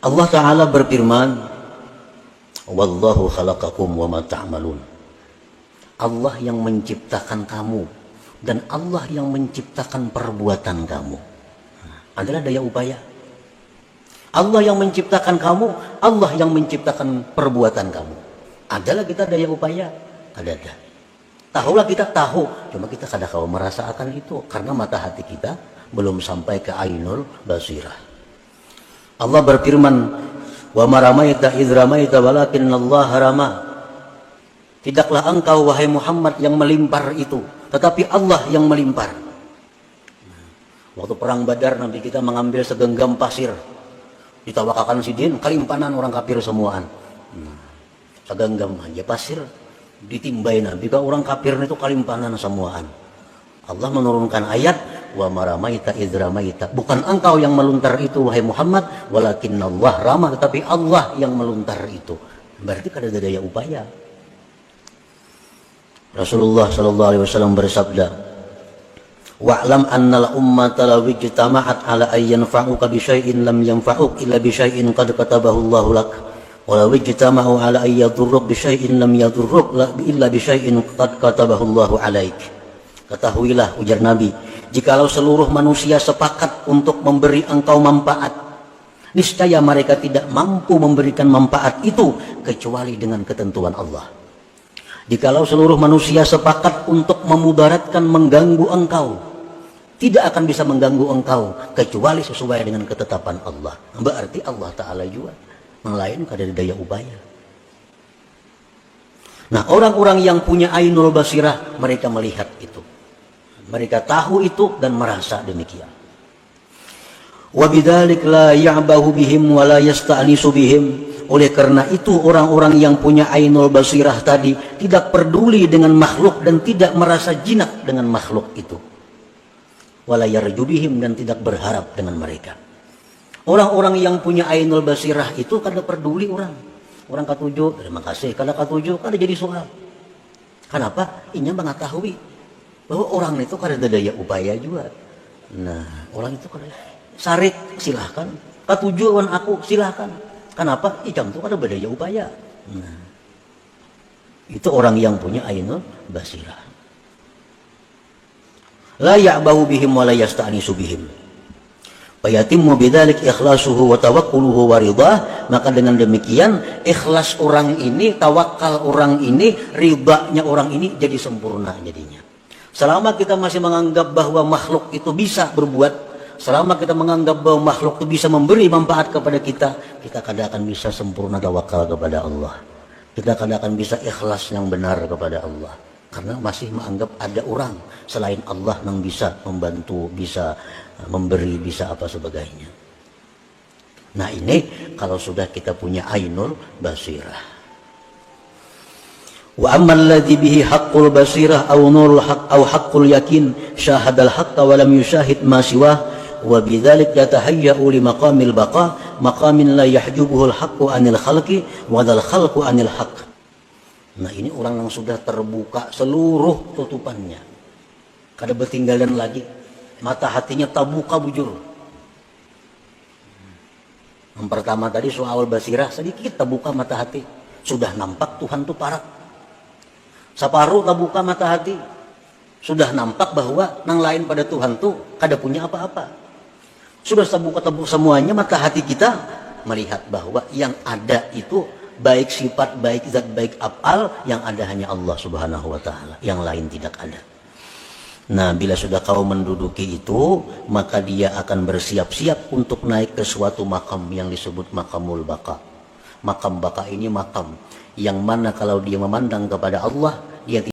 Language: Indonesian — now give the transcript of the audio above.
Allah Ta'ala berfirman, wallahu khalaqakum wa ma ta'malun. Allah yang menciptakan kamu dan Allah yang menciptakan perbuatan kamu. Adalah daya upaya. Allah yang menciptakan kamu, Allah yang menciptakan perbuatan kamu. Adalah kita daya upaya? Ada. Tahulah kita tahu, cuma kita kadang-kadang merasakan itu karena mata hati kita belum sampai ke ainul basirah. Allah berfirman, wa ma ramaita idz ramaita walakinnallaha rama. Tidaklah engkau wahai Muhammad yang melimpar itu, tetapi Allah yang melimpar. Waktu perang Badar Nabi kita mengambil segenggam pasir, ditawakakan sidin, kalimpanan orang kafir semuaan. Segenggam aja pasir ditimbai Nabi, kalau orang kafir itu kalimpanan semuaan. Allah menurunkan ayat, wa ma ramaita idz ramaita. Bukan engkau yang meluntar itu wahai Muhammad, walakinnallaha rama, tetapi Allah yang meluntar itu. Berarti kada ada daya upaya. Rasulullah sallallahu alaihi wasallam bersabda, wa'lam annal ummata law ijtama'at ala ay yanfa'uka bi syai'in lam yanfa'uk illa bi syai'in qad katabahu Allahu lak. Wa law ijtama'u ala ay yadurruk bi syai'in lam yadurruk illa bi syai'in qad katabahu Allahu alaik. Ketahuilah, ujar Nabi, jikalau seluruh manusia sepakat untuk memberi engkau manfaat, niscaya mereka tidak mampu memberikan manfaat itu kecuali dengan ketentuan Allah. Jikalau seluruh manusia sepakat untuk memudaratkan, mengganggu engkau, tidak akan bisa mengganggu engkau kecuali sesuai dengan ketetapan Allah. Berarti Allah Ta'ala juga melainkan dari daya upaya. Nah, orang-orang yang punya ainul basirah, mereka melihat itu, mereka tahu itu dan merasa demikian. Wa bidzalik la ya'bahu bihim wa la yasta'nisu bihim. Oleh karena itu orang-orang yang punya ainul basirah tadi tidak peduli dengan makhluk dan tidak merasa jinak dengan makhluk itu. Wala yarju bihim, dan tidak berharap dengan mereka. Orang-orang yang punya ainul basirah itu kada peduli orang. Orang katuju, terima kasih. Kada katuju, kada jadi soal. Kenapa? Inya mengetahui bahwa orang itu kada ada daya upaya juga. Nah, orang itu kada sarik, silahkan. Katujuan aku, silahkan. Kenapa? Ijam itu kada berdaya upaya. Nah, itu orang yang punya ainul basirah. La ya'bahu bihim wa la yasta'nisu bihim. Fayatimmu bidzalik ikhlasuhu wa tawakkuluhu wa ridha. Maka dengan demikian ikhlas orang ini, tawakal orang ini, ridanya orang ini jadi sempurna jadinya. Selama kita masih menganggap bahwa makhluk itu bisa berbuat, selama kita menganggap bahwa makhluk itu bisa memberi manfaat kepada kita, kita kadang akan bisa sempurna tawakal kepada Allah. Kita kadang akan bisa ikhlas yang benar kepada Allah. Karena masih menganggap ada orang selain Allah yang bisa membantu, bisa memberi, bisa apa sebagainya. Nah, ini kalau sudah kita punya ainul basirah. Wa ammal ladzi bihi haqqul basirah aw nurul haqq aw haqqul yakin syahadal haqqa wa lam yusyahid ma siwah wa bidzalik yatahayya'u li maqamil baqa maqamin la yahjubuhul haqqu anil khalqi wa dzal khalqu anil haqq. Nah, ini orang yang sudah terbuka seluruh tutupannya, kada bertinggalan lagi, mata hatinya terbuka bujur. Yang pertama tadi soal basirah, sedikit terbuka mata hati, sudah nampak Tuhan itu parat. Separuh terbuka mata hati, sudah nampak bahwa nang lain pada Tuhan tuh kada punya apa-apa. Sudah terbuka semuanya mata hati kita, melihat bahwa yang ada itu baik sifat, baik zat, baik af'al, yang ada hanya Allah Subhanahu wa Ta'ala, yang lain tidak ada. Nah, bila sudah kau menduduki itu, maka dia akan bersiap-siap untuk naik ke suatu makam yang disebut makamul baqa. Makam baqa ini makam yang mana kalau dia memandang kepada Allah, dia